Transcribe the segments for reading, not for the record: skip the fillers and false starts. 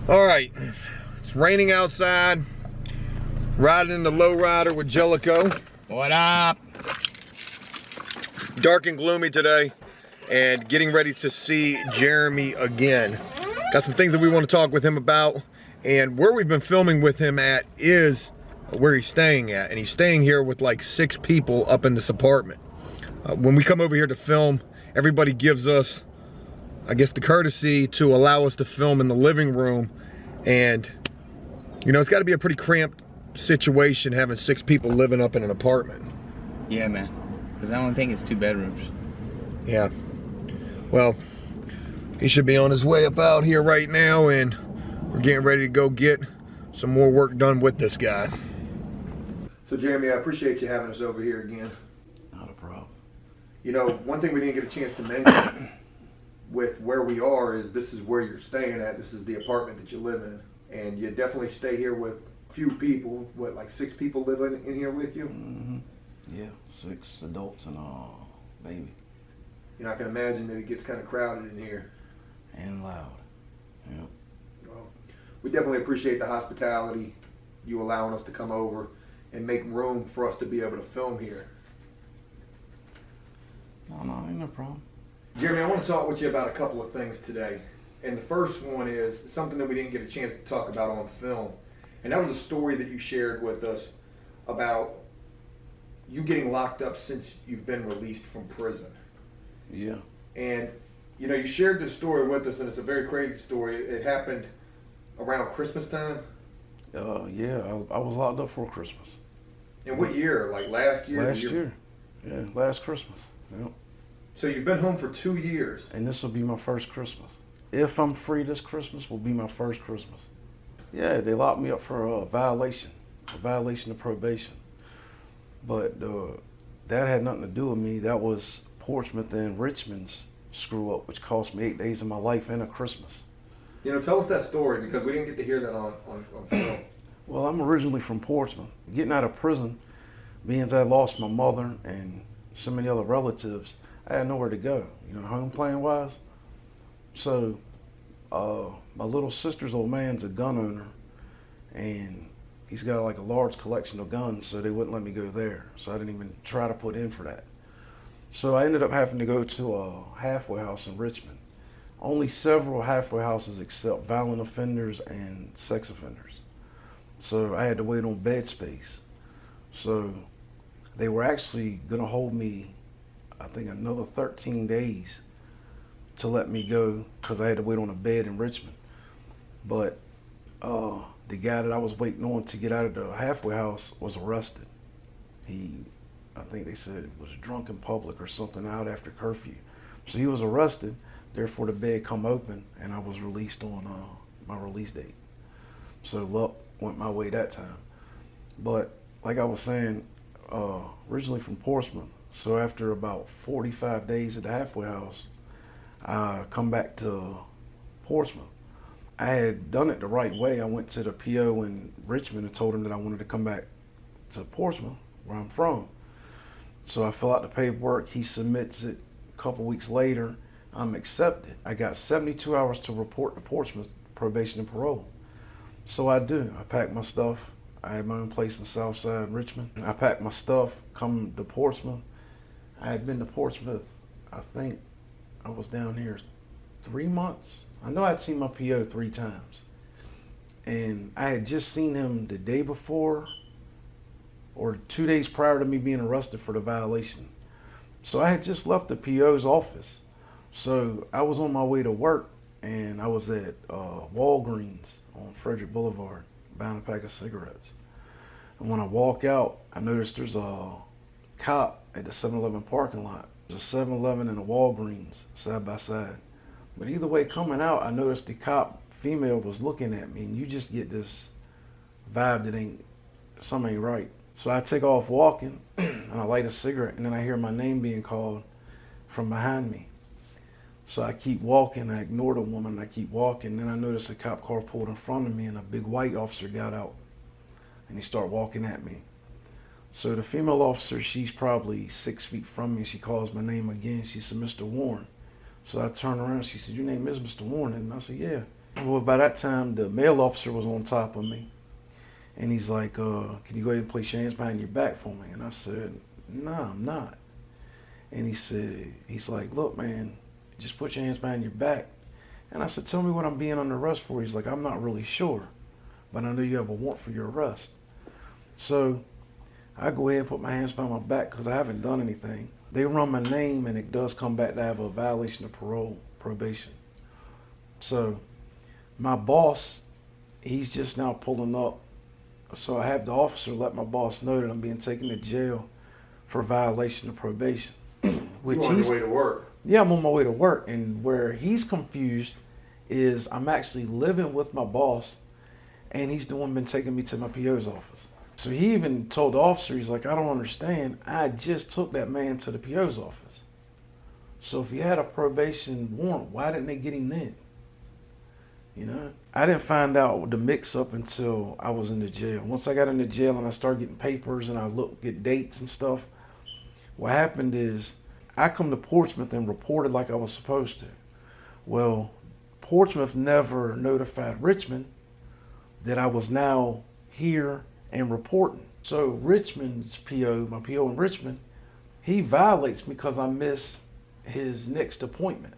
All right, it's raining outside. Riding in the lowrider with Jellico. What up? Dark and gloomy today, and getting ready to see Jeremy again. Got some things that we want to talk with him about, and where we've been filming with him at is where he's staying at, and he's staying here with like 6 people up in this apartment. When we come over here to film, everybody gives us, I guess, the courtesy to allow us to film in the living room, and you know, it's got to be a pretty cramped situation having 6 people living up in an apartment. Yeah, man. Because I don't think it's 2 bedrooms. Yeah. Well, he should be on his way up out here right now, and we're getting ready to go get some more work done with this guy. So Jeremy, I appreciate you having us over here again. Not a problem. You know, one thing we didn't get a chance to mention with where we are is this is where you're staying at. This is the apartment that you live in. And you definitely stay here with few people. What, like 6 people living in here with you? Mm-hmm. Yeah, 6 adults and a baby. You know, I can imagine that it gets kind of crowded in here. And loud. Yep. Well, we definitely appreciate the hospitality, you allowing us to come over and make room for us to be able to film here. No, ain't no problem. Jeremy, I want to talk with you about a couple of things today. And the first one is something that we didn't get a chance to talk about on film. And that was a story that you shared with us about you getting locked up since you've been released from prison. Yeah. And, you know, you shared this story with us, and it's a very crazy story. It happened around Christmas time. Yeah, I was locked up for Christmas. In what year? Like last year? Last year. Yeah, last Christmas. Yep. So you've been home for 2 years. And this will be my first Christmas. If I'm free this Christmas, will be my first Christmas. Yeah, they locked me up for a violation of probation. But that had nothing to do with me. That was Portsmouth and Richmond's screw up, which cost me 8 days of my life and a Christmas. You know, tell us that story, because we didn't get to hear that on film. Well, I'm originally from Portsmouth. Getting out of prison, being as I lost my mother and so many other relatives, I had nowhere to go, you know, home playing wise. So my little sister's old man's a gun owner, and he's got like a large collection of guns, so they wouldn't let me go there. So I didn't even try to put in for that. So I ended up having to go to a halfway house in Richmond. Only several halfway houses accept violent offenders and sex offenders. So I had to wait on bed space. So they were actually gonna hold me, I think, another 13 days to let me go, because I had to wait on a bed in Richmond. But the guy that I was waiting on to get out of the halfway house was arrested. He, I think they said, was drunk in public or something out after curfew. So he was arrested, therefore the bed come open, and I was released on my release date. So luck went my way that time. But like I was saying, originally from Portsmouth, so after about 45 days at the halfway house, I come back to Portsmouth. I had done it the right way. I went to the PO in Richmond and told him that I wanted to come back to Portsmouth, where I'm from. So I fill out the paperwork, he submits it. A couple weeks later, I'm accepted. I got 72 hours to report to Portsmouth probation and parole. So I do. I packed my stuff. I had my own place in Southside Richmond. I packed my stuff, come to Portsmouth. I had been to Portsmouth, I think I was down here 3 months. I know I'd seen my PO 3 times. And I had just seen him the day before or 2 days prior to me being arrested for the violation. So I had just left the PO's office. So I was on my way to work, and I was at Walgreens on Frederick Boulevard buying a pack of cigarettes. And when I walk out, I noticed there's a cop at the 7-Eleven parking lot. There's a 7-Eleven and a Walgreens side by side. But either way, coming out, I noticed the cop female was looking at me, and you just get this vibe that something ain't right. So I take off walking, and I light a cigarette, and then I hear my name being called from behind me. So I keep walking, I ignore the woman, and I keep walking. Then I notice a cop car pulled in front of me, and a big white officer got out, and he started walking at me. So the female officer, she's probably 6 feet from me. She calls my name again. She said, "Mr. Warren." So I turn around. She said, "Your name is Mr. Warren?" And I said, "Yeah." Well, by that time, the male officer was on top of me. And he's like, can you go ahead and place your hands behind your back for me? And I said, no, I'm not. And he's like, look, man, just put your hands behind your back. And I said, tell me what I'm being under arrest for. He's like, I'm not really sure, but I know you have a warrant for your arrest. So I go ahead and put my hands behind my back because I haven't done anything. They run my name and it does come back to have a violation of probation. So my boss, he's just now pulling up. So I have the officer let my boss know that I'm being taken to jail for violation of probation. Which you're on your way to work. Yeah, I'm on my way to work. And where he's confused is I'm actually living with my boss and he's the one been taking me to my PO's office. So he even told the officer, he's like, I don't understand. I just took that man to the PO's office. So if he had a probation warrant, why didn't they get him then? You know, I didn't find out the mix up until I was in the jail. Once I got in the jail and I started getting papers and I get dates and stuff, what happened is I come to Portsmouth and reported like I was supposed to. Well, Portsmouth never notified Richmond that I was now here and reporting. So Richmond's PO, my PO in Richmond, he violates me because I missed his next appointment.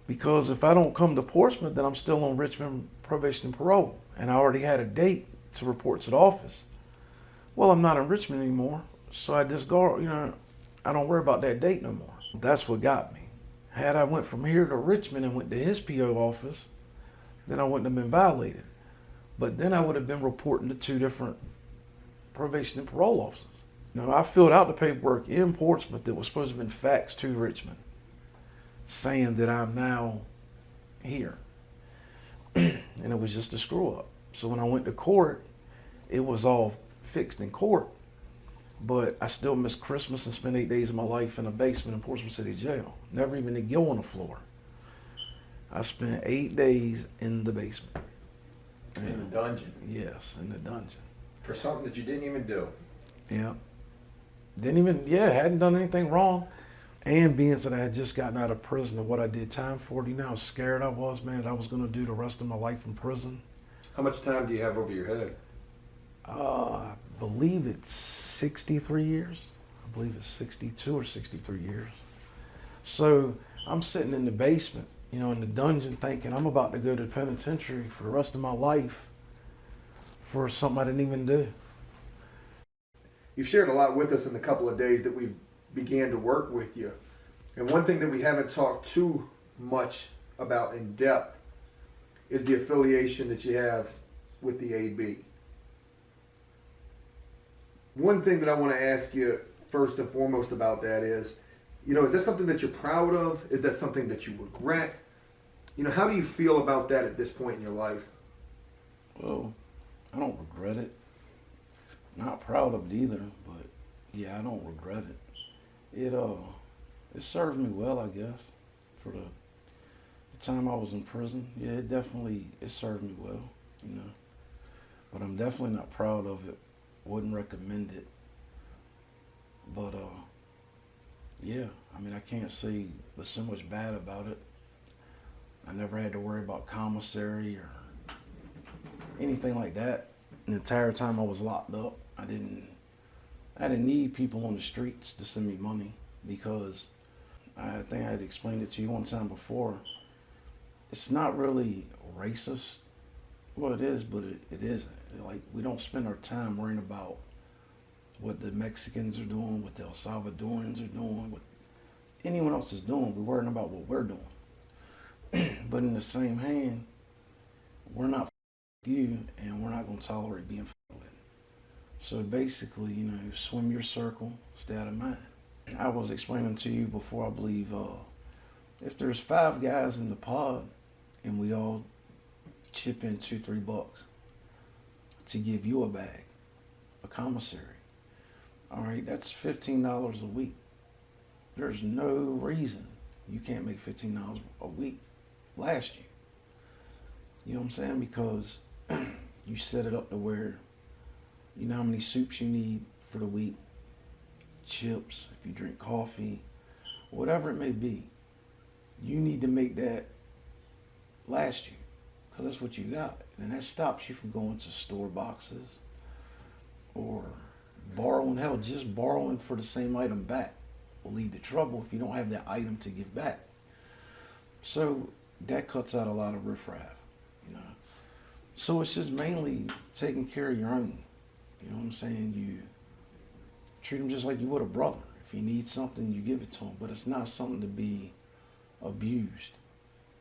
Because if I don't come to Portsmouth, then I'm still on Richmond probation and parole. And I already had a date to report to the office. Well, I'm not in Richmond anymore, so I just go, I don't worry about that date no more. That's what got me. Had I went from here to Richmond and went to his PO office, then I wouldn't have been violated. But then I would have been reporting to two different probation and parole officers. I filled out the paperwork in Portsmouth that was supposed to have been faxed to Richmond, saying that I'm now here. And it was just a screw up. So when I went to court, it was all fixed in court. But I still missed Christmas and spent 8 days of my life in a basement in Portsmouth City Jail. Never even to go on the floor. I spent 8 days in the basement. In the dungeon? Yes, in the dungeon. For something that you didn't even do? Yeah. Hadn't done anything wrong. And being that I had just gotten out of prison and what I did time for, do you know how scared I was, man, that I was going to do the rest of my life in prison? How much time do you have over your head? I believe it's 63 years. I believe it's 62 or 63 years. So I'm sitting in the basement, in the dungeon thinking I'm about to go to the penitentiary for the rest of my life for something I didn't even do. You've shared a lot with us in the couple of days that we've began to work with you. And one thing that we haven't talked too much about in depth is the affiliation that you have with the AB. One thing that I want to ask you first and foremost about that is that something that you're proud of? Is that something that you regret? How do you feel about that at this point in your life? Well, I don't regret it. Not proud of it either, but yeah, I don't regret it. It served me well, I guess, for the time I was in prison. Yeah, it served me well, But I'm definitely not proud of it. Wouldn't recommend it. But I can't say there's so much bad about it. I never had to worry about commissary or anything like that. The entire time I was locked up, I didn't need people on the streets to send me money because I think I had explained it to you one time before. It's not really racist. Well, it is, but it isn't. Like, we don't spend our time worrying about what the Mexicans are doing, what the El Salvadorans are doing, what anyone else is doing. We're worrying about what we're doing. But in the same hand, we're not you, and we're not going to tolerate being with. So basically, swim your circle, stay out of mine. I was explaining to you before, I believe, if there's 5 guys in the pod and we all chip in $2-3 to give you a bag, a commissary, all right, that's $15 a week. There's no reason you can't make $15 a week last year. You know what I'm saying? Because you set it up to where you know how many soups you need for the week, chips, if you drink coffee, whatever it may be. You need to make that last you because that's what you got. And that stops you from going to store boxes or borrowing. Hell, just borrowing for the same item back will lead to trouble if you don't have that item to give back. So that cuts out a lot of riffraff, you know. So it's just mainly taking care of your own. You know what I'm saying? You treat them just like you would a brother. If he needs something, you give it to him. But it's not something to be abused,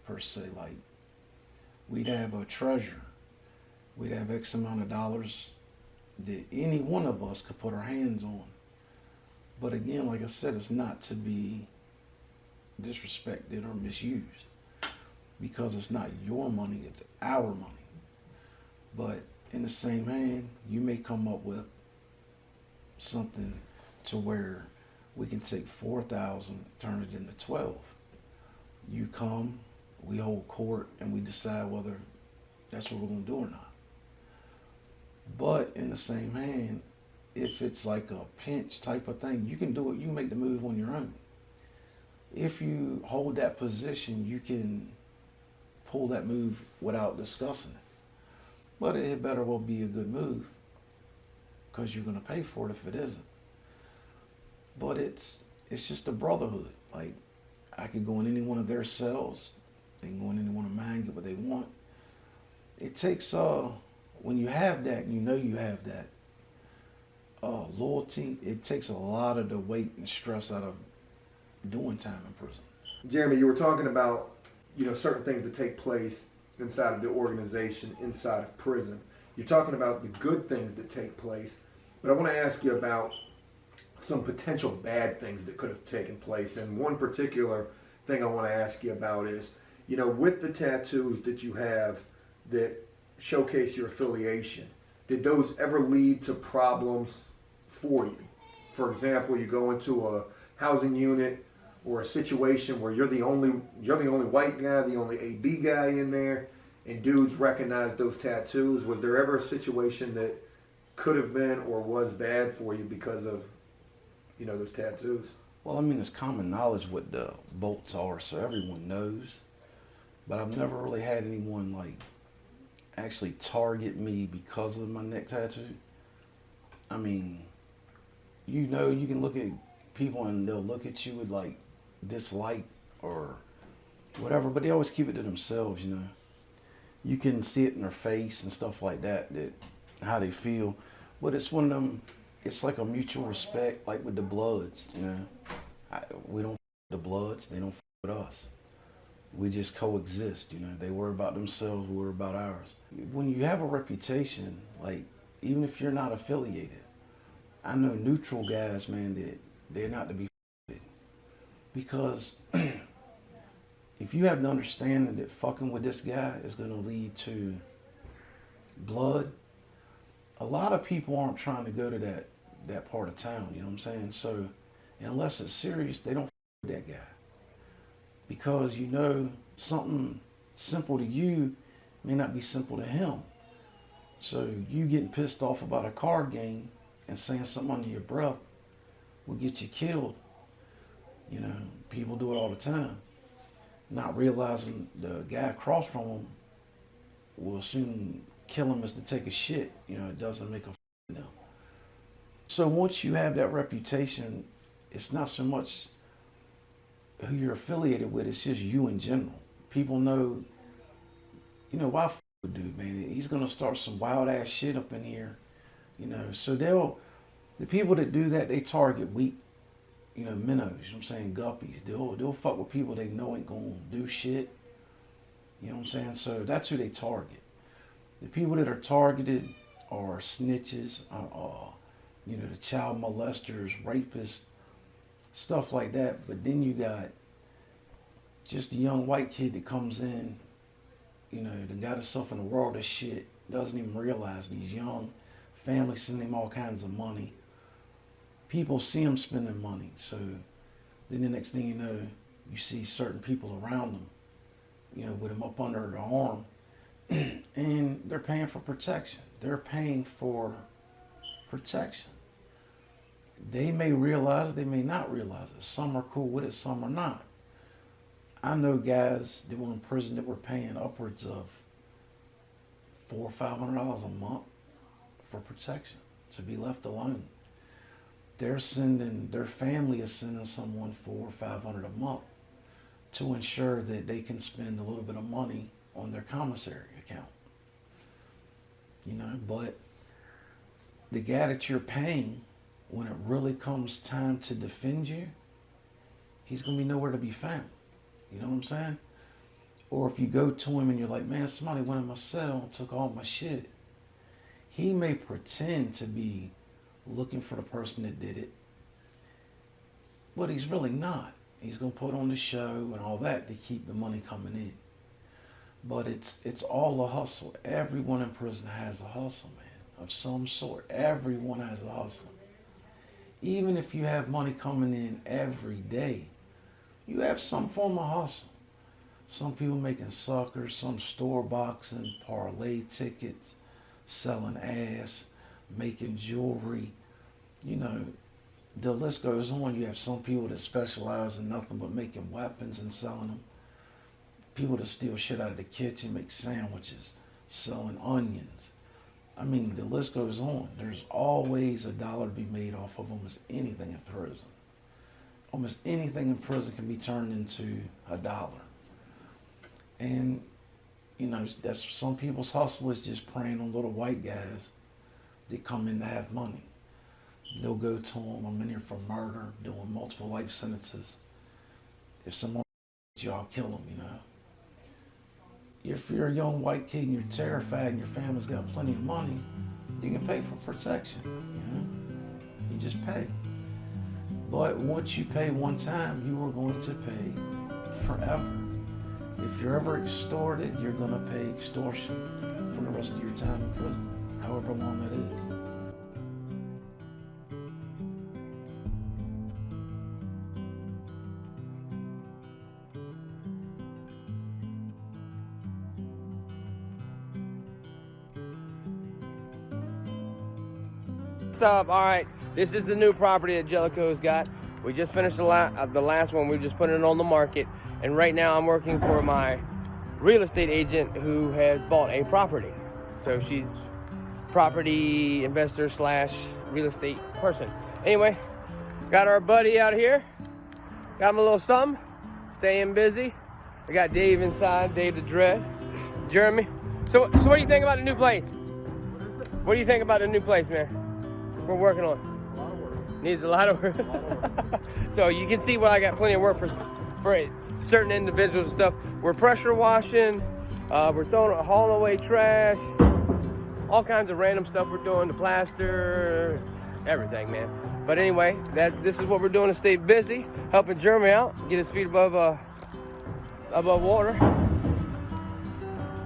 per se. Like, we'd have a treasure. We'd have X amount of dollars that any one of us could put our hands on. But again, like I said, it's not to be disrespected or misused, because it's not your money, it's our money. But in the same hand, you may come up with something to where we can take 4,000, turn it into 12. You come, we hold court, and we decide whether that's what we're gonna do or not. But in the same hand, if it's like a pinch type of thing, you can do it, you can make the move on your own. If you hold that position, you can pull that move without discussing it. But it better well be a good move, because you're gonna pay for it if it isn't. But it's just a brotherhood. Like, I could go in any one of their cells, they can go in any one of mine, get what they want. It takes when you have that, and you know you have that loyalty, it takes a lot of the weight and stress out of doing time in prison. Jeremy, you were talking about, you know, certain things that take place inside of the organization, inside of prison. You're talking about the good things that take place, but I want to ask you about some potential bad things that could have taken place. And one particular thing I want to ask you about is, you know, with the tattoos that you have that showcase your affiliation, did those ever lead to problems for you? For example, you go into a housing unit or a situation where you're the only white guy, the only AB guy in there, and dudes recognize those tattoos. Was there ever a situation that could have been or was bad for you because of, you know, those tattoos? Well, I mean, it's common knowledge what the bolts are, so everyone knows. But I've never really had anyone like actually target me because of my neck tattoo. I mean, you know, you can look at people and they'll look at you with like dislike or whatever, but they always keep it to themselves, you know. You can see it in their face and stuff like that, how they feel. But it's one of them, it's like a mutual respect, like with the Bloods, you know. We don't with the Bloods, they don't with us. We just coexist, you know. They worry about themselves, we worry about ours. When you have a reputation, like, even if you're not affiliated, I know neutral guys, man, that they're not to be with. Because if you have the understanding that fucking with this guy is gonna lead to blood, a lot of people aren't trying to go to that part of town, you know what I'm saying? So unless it's serious, they don't with that guy. Because, you know, something simple to you may not be simple to him. So you getting pissed off about a card game and saying something under your breath will get you killed. You know, people do it all the time. Not realizing the guy across from them will soon kill him as to take a shit. You know, it doesn't make a them. So once you have that reputation, it's not so much who you're affiliated with, it's just you in general. People know, you know, why with dude, man, he's gonna start some wild ass shit up in here, you know. So the people that do that, they target weak, you know, minnows, you know what I'm saying, guppies. They'll fuck with people they know ain't gonna do shit, you know what I'm saying. So that's who they target. The people that are targeted are snitches, you know, the child molesters, rapists, stuff like that. But then you got just a young white kid that comes in, you know, that got himself in a world of shit, doesn't even realize these young families send him all kinds of money. People see him spending money. So then the next thing you know, you see certain people around them, you know, with him up under the arm, and they're paying for protection. They're paying for protection. They may realize it, they may not realize it. Some are cool with it, some are not. I know guys that were in prison that were paying upwards of $400 or $500 a month for protection, to be left alone. Their family is sending someone $400 or $500 a month to ensure that they can spend a little bit of money on their commissary account. You know, but the guy that you're paying, when it really comes time to defend you, he's gonna be nowhere to be found. You know what I'm saying? Or if you go to him and you're like, man, somebody went in my cell and took all my shit, he may pretend to be looking for the person that did it, but he's really not. He's gonna put on the show and all that to keep the money coming in. But it's all a hustle. Everyone in prison has a hustle, man, of some sort. Everyone has a hustle. Even if you have money coming in every day, you have some form of hustle. Some people making suckers, some store boxing, parlay tickets, selling ass, making jewelry. You know, the list goes on. You have some people that specialize in nothing but making weapons and selling them. People that steal shit out of the kitchen, make sandwiches, selling onions. I mean, the list goes on. There's always $1 to be made off of almost anything in prison. Almost anything in prison can be turned into $1. And, you know, that's some people's hustle is just preying on little white guys that come in to have money. They'll go to them, I'm in here for murder, doing multiple life sentences. If someone you, I'll kill them, you know. If you're a young white kid and you're terrified and your family's got plenty of money, you can pay for protection, you know. You just pay. But once you pay one time, you are going to pay forever. If you're ever extorted, you're going to pay extortion for the rest of your time in prison, however long that is. What's up? All right, this is the new property that Jellicoe's got. We just finished the last one. We just put it on the market, and right now I'm working for my real estate agent who has bought a property. So she's property investor / real estate person. Anyway, got our buddy out here. Got him a little something. Staying busy. I got Dave inside, Dave the Dread, Jeremy. So what do you think about the new place? What do you think about the new place, man? We're working on. A lot of work. Needs a lot of work. So you can see where I got plenty of work for certain individuals and stuff. We're pressure washing. We're hauling away trash. All kinds of random stuff we're doing. The plaster, everything, man. But anyway, this is what we're doing to stay busy, helping Jeremy out, get his feet above water.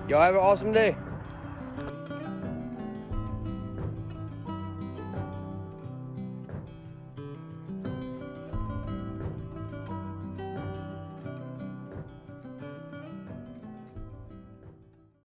Y'all have an awesome day.